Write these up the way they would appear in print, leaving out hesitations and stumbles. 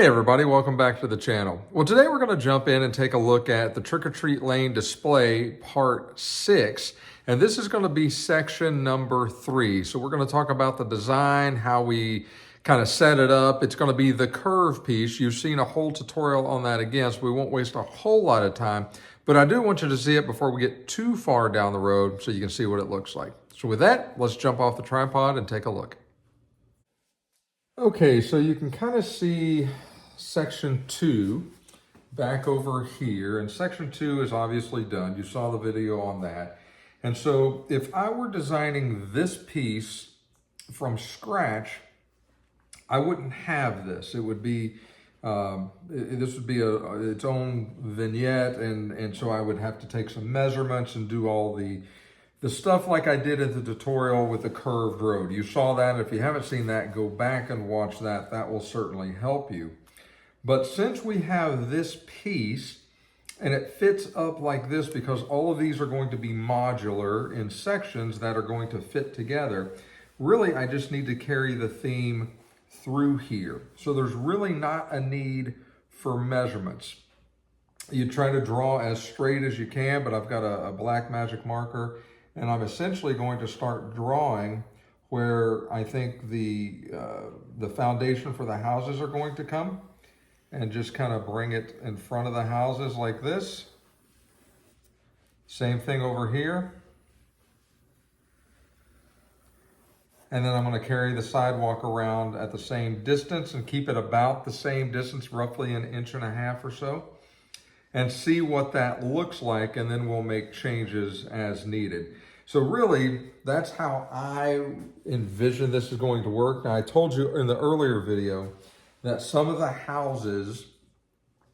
Hey everybody, welcome back to the channel. Well, today we're going to jump in and take a look at the Trick or Treat Lane display part 6. And this is going to be section number 3. So we're going to talk about the design, how we kind of set it up. It's going to be the curve piece. You've seen a whole tutorial on that again, so we won't waste a whole lot of time. But I do want you to see it before we get too far down the road so you can see what it looks like. So with that, let's jump off the tripod and take a look. Okay, so you can kind of see section 2 back over here, and section 2 is obviously done. You saw the video on that. And so if I were designing this piece from scratch, I wouldn't have this. It would be, this would be its own vignette, and so I would have to take some measurements and do all the stuff like I did in the tutorial with the curved road. You saw that. If you haven't seen that, go back and watch that. That will certainly help you. But since we have this piece, and it fits up like this because all of these are going to be modular in sections that are going to fit together, really I just need to carry the theme through here. So there's really not a need for measurements. You try to draw as straight as you can, but I've got a black magic marker, and I'm essentially going to start drawing where I think the foundation for the houses are going to come, and just kind of bring it in front of the houses like this. Same thing over here. And then I'm going to carry the sidewalk around at the same distance and keep it about the same distance, roughly 1.5 inches or so, and see what that looks like, and then we'll make changes as needed. So really, that's how I envision this is going to work. Now, I told you in the earlier video that some of the houses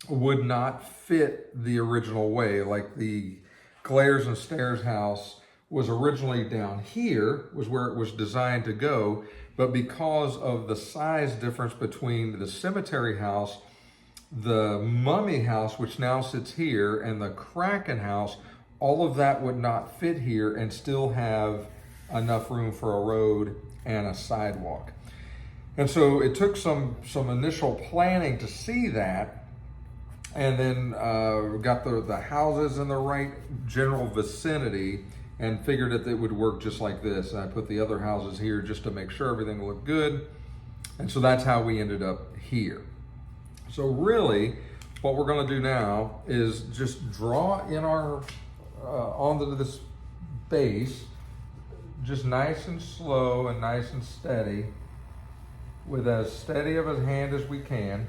would not fit the original way, like the Glares and Stairs house was originally down here, was where it was designed to go, but because of the size difference between the cemetery house, the mummy house, which now sits here, and the Kraken house, all of that would not fit here and still have enough room for a road and a sidewalk. And so it took some initial planning to see that, and then got the houses in the right general vicinity and figured that it would work just like this. And I put the other houses here just to make sure everything looked good. And so that's how we ended up here. So really, what we're gonna do now is just draw in our, onto this base, just nice and slow and nice and steady, with as steady of a hand as we can,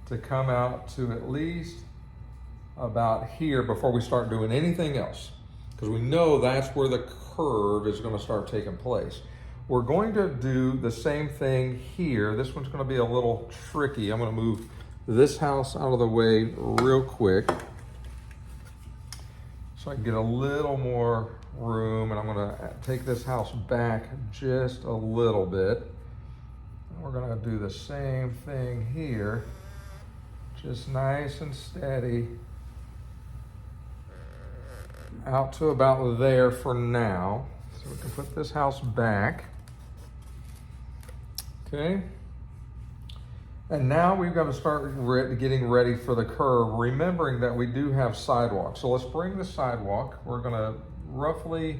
to come out to at least about here before we start doing anything else, because we know that's where the curve is going to start taking place. We're going to do the same thing here. This one's going to be a little tricky. I'm going to move this house out of the way real quick so I can get a little more room, and I'm going to take this house back just a little bit. We're going to do the same thing here, just nice and steady, out to about there for now. So we can put this house back. Okay. And now we've got to start getting ready for the curve, remembering that we do have sidewalk. So let's bring the sidewalk. We're going to roughly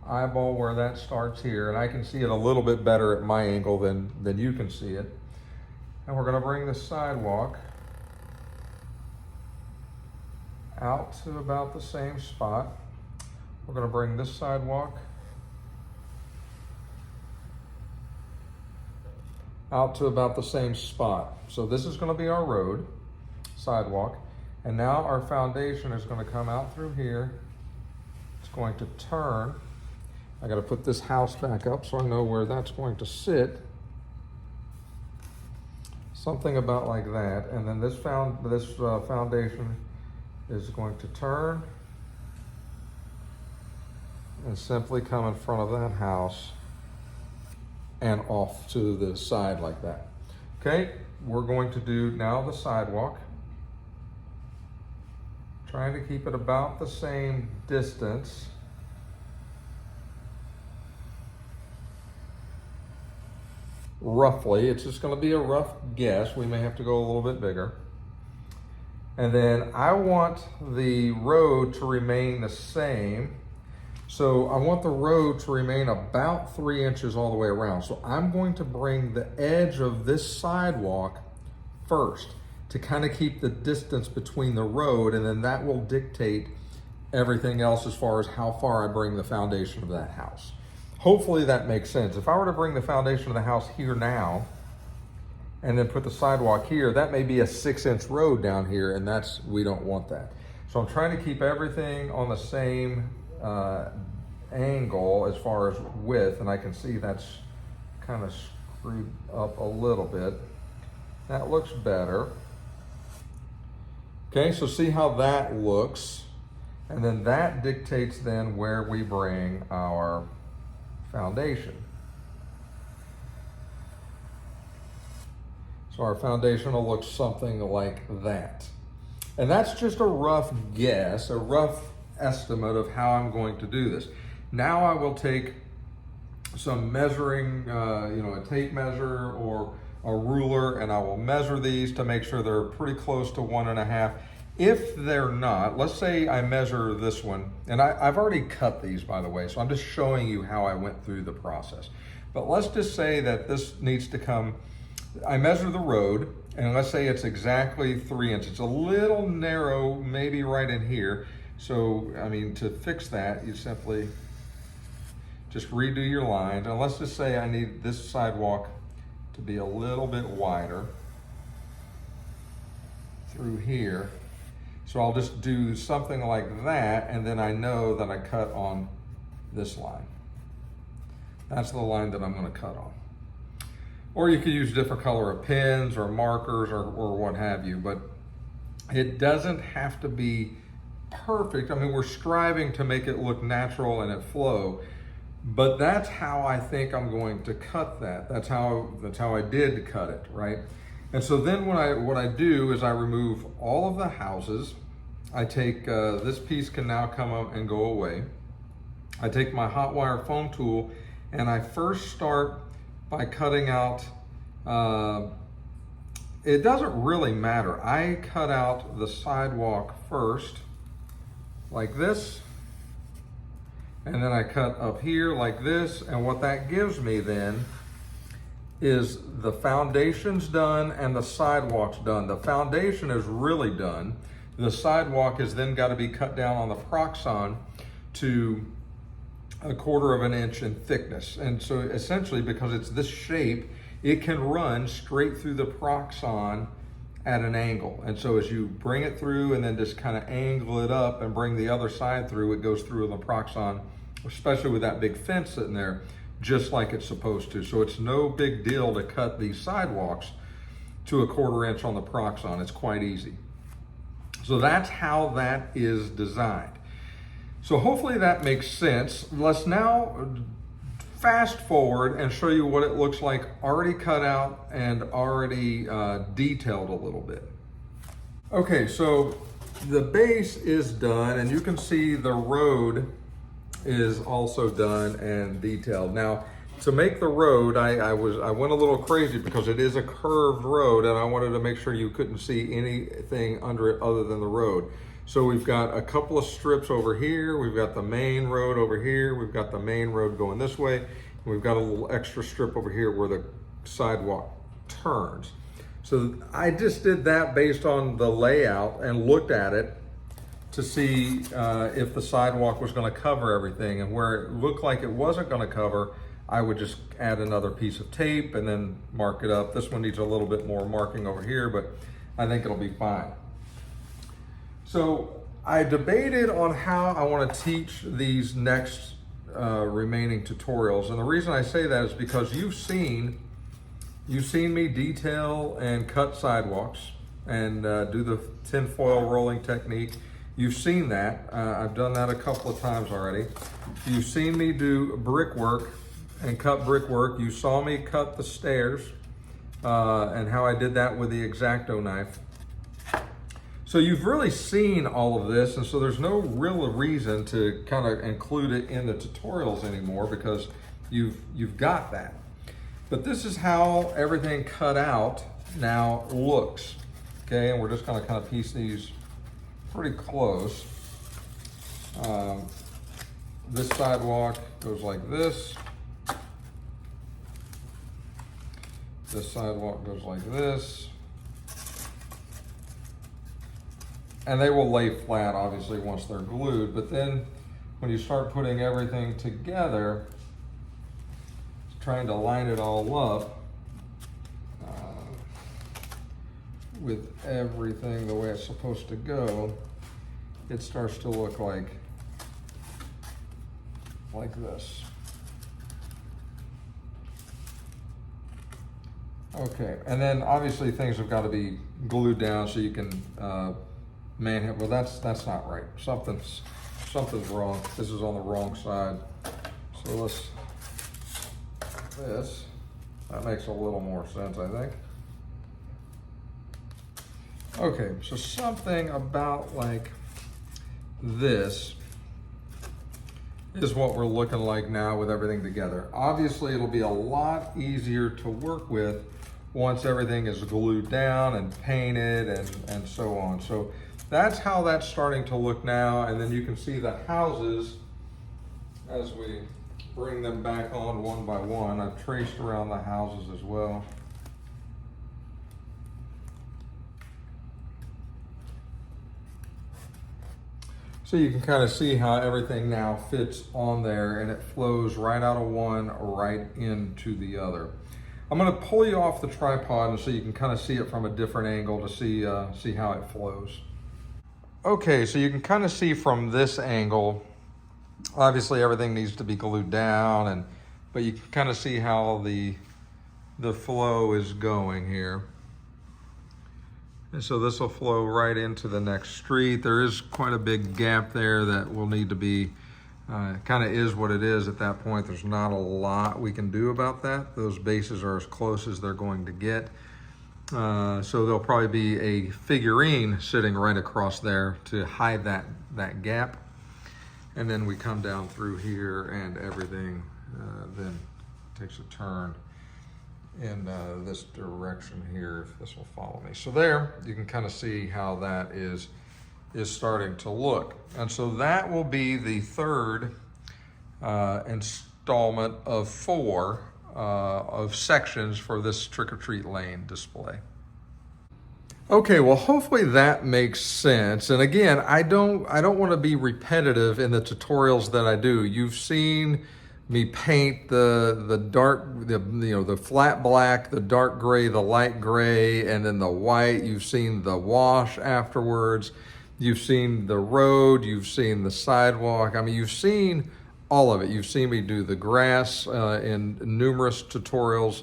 eyeball where that starts here, and I can see it a little bit better at my angle than you can see it. And we're going to bring the sidewalk out to about the same spot. We're going to bring this sidewalk out to about the same spot. So this is going to be our road, sidewalk, and now our foundation is going to come out through here. It's going to turn. I got to put this house back up so I know where that's going to sit. Something about like that. And then this foundation is going to turn and simply come in front of that house and off to the side like that. Okay, we're going to do now the sidewalk. Trying to keep it about the same distance. roughly. It's just going to be a rough guess. We may have to go a little bit bigger. And then I want the road to remain the same. So I want the road to remain about 3 inches all the way around. So I'm going to bring the edge of this sidewalk first to kind of keep the distance between the road, and then that will dictate everything else as far as how far I bring the foundation of that house. Hopefully that makes sense. If I were to bring the foundation of the house here now and then put the sidewalk here, that may be a 6-inch road down here, and we don't want that. So I'm trying to keep everything on the same angle as far as width, and I can see that's kind of screwed up a little bit. That looks better. Okay, so see how that looks, and then that dictates then where we bring our foundation. So our foundation will look something like that. And that's just a rough guess, a rough estimate of how I'm going to do this. Now I will take some measuring, a tape measure or a ruler, and I will measure these to make sure they're pretty close to 1.5. If they're not, let's say I measure this one, and I've already cut these, by the way, so I'm just showing you how I went through the process. But let's just say that this needs to come, I measure the road, and let's say it's exactly 3 inches. It's a little narrow, maybe right in here. So, I mean, to fix that, you simply just redo your lines. And let's just say I need this sidewalk to be a little bit wider through here. So I'll just do something like that, and then I know that I cut on this line. That's the line that I'm going to cut on. Or you could use different color of pens or markers or what have you, but it doesn't have to be perfect. I mean, we're striving to make it look natural and it flow, but that's how I think I'm going to cut that. That's how I did cut it, right? And so then what I do is I remove all of the houses. I take, this piece can now come up and go away. I take my hot wire foam tool and I first start by cutting out, it doesn't really matter. I cut out the sidewalk first, like this, and then I cut up here like this, and what that gives me then is the foundation's done and the sidewalk's done. The foundation is really done. The sidewalk has then got to be cut down on the Proxxon to 1/4 of an inch in thickness. And so essentially, because it's this shape, it can run straight through the Proxxon at an angle. And so as you bring it through and then just kind of angle it up and bring the other side through, it goes through the Proxxon, especially with that big fence sitting there, just like it's supposed to. So it's no big deal to cut these sidewalks to 1/4 inch on the Proxxon. It's quite easy. So that's how that is designed. So hopefully that makes sense. Let's now fast forward and show you what it looks like already cut out and already detailed a little bit. Okay, so the base is done, and you can see the road is also done and detailed. Now, to make the road, I went a little crazy because it is a curved road, and I wanted to make sure you couldn't see anything under it other than the road. So we've got a couple of strips over here. We've got the main road over here. We've got the main road going this way. And we've got a little extra strip over here where the sidewalk turns. So I just did that based on the layout and looked at it to see if the sidewalk was going to cover everything. And where it looked like it wasn't going to cover, I would just add another piece of tape and then mark it up. This one needs a little bit more marking over here, but I think it'll be fine. So I debated on how I want to teach these next remaining tutorials. And the reason I say that is because you've seen me detail and cut sidewalks and do the tinfoil rolling technique. You've seen that. I've done that a couple of times already. You've seen me do brickwork and cut brickwork. You saw me cut the stairs and how I did that with the X-Acto knife. So you've really seen all of this, and so there's no real reason to kind of include it in the tutorials anymore because you've got that. But this is how everything cut out now looks. Okay, and we're just gonna kind of piece these pretty close. This sidewalk goes like this. This sidewalk goes like this. And they will lay flat, obviously, once they're glued. But then when you start putting everything together, trying to line it all up with everything the way it's supposed to go, it starts to look like this. Okay, and then obviously things have got to be glued down so you can manhandle. Well, that's not right. Something's wrong. This is on the wrong side. So let's this. That makes a little more sense, I think. Okay, so something about like this is what we're looking like now with everything together. Obviously, it'll be a lot easier to work with once everything is glued down and painted and so on. So that's how that's starting to look now. And then you can see the houses as we bring them back on one by one. I've traced around the houses as well. So you can kind of see how everything now fits on there, and it flows right out of one right into the other. I'm going to pull you off the tripod and so you can kind of see it from a different angle to see how it flows. Okay, so you can kind of see from this angle, obviously everything needs to be glued down, but you can kind of see how the flow is going here. And so this will flow right into the next street. There is quite a big gap there that will need to be, kind of is what it is at that point. There's not a lot we can do about that. Those bases are as close as they're going to get. So there'll probably be a figurine sitting right across there to hide that gap. And then we come down through here and everything then takes a turn in this direction here, if this will follow me. So there, you can kind of see how that is starting to look. And so that will be the third installment of 4 of sections for this trick-or-treat lane display. Okay, well, hopefully that makes sense. And again, I don't want to be repetitive in the tutorials that I do. You've seen me paint the dark, the flat black, the dark gray, the light gray, and then the white. You've seen the wash afterwards. You've seen the road. You've seen the sidewalk. I mean, you've seen all of it. You've seen me do the grass in numerous tutorials.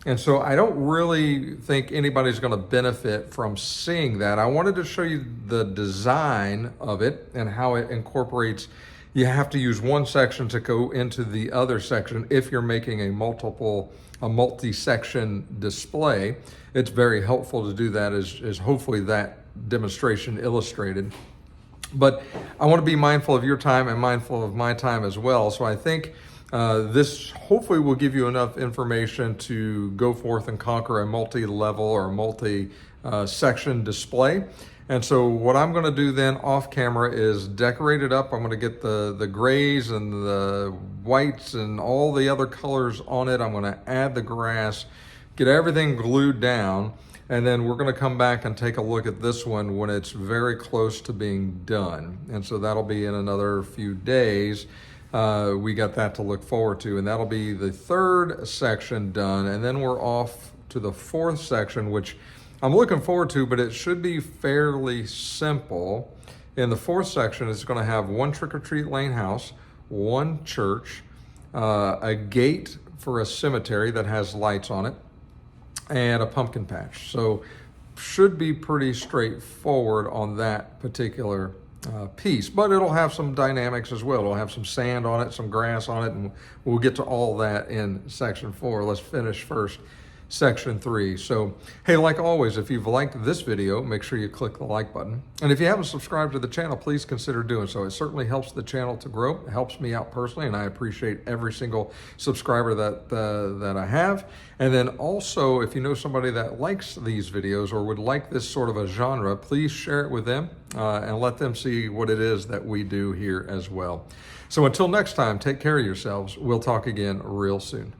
And so I don't really think anybody's going to benefit from seeing that. I wanted to show you the design of it and how it incorporates. You have to use one section to go into the other section if you're making a multi-section display. It's very helpful to do that, as hopefully that demonstration illustrated. But I want to be mindful of your time and mindful of my time as well. So I think this hopefully will give you enough information to go forth and conquer a multi-level or multi-section display. And so what I'm going to do then off camera is decorate it up. I'm going to get the grays and the whites and all the other colors on it. I'm going to add the grass, get everything glued down, and then we're going to come back and take a look at this one when it's very close to being done. And so that'll be in another few days. We got that to look forward to, and that'll be the third section done. And then we're off to the fourth section, which I'm looking forward to, but it should be fairly simple. In the fourth section, it's going to have one trick-or-treat lane house, one church, a gate for a cemetery that has lights on it, and a pumpkin patch. So should be pretty straightforward on that particular piece, but it'll have some dynamics as well. It'll have some sand on it, some grass on it, and we'll get to all that in section 4. Let's finish first section 3. So, hey, like always, if you've liked this video, make sure you click the like button. And if you haven't subscribed to the channel, please consider doing so. It certainly helps the channel to grow. It helps me out personally, and I appreciate every single subscriber that I have. And then also, if you know somebody that likes these videos or would like this sort of a genre, please share it with them and let them see what it is that we do here as well. So until next time, take care of yourselves. We'll talk again real soon.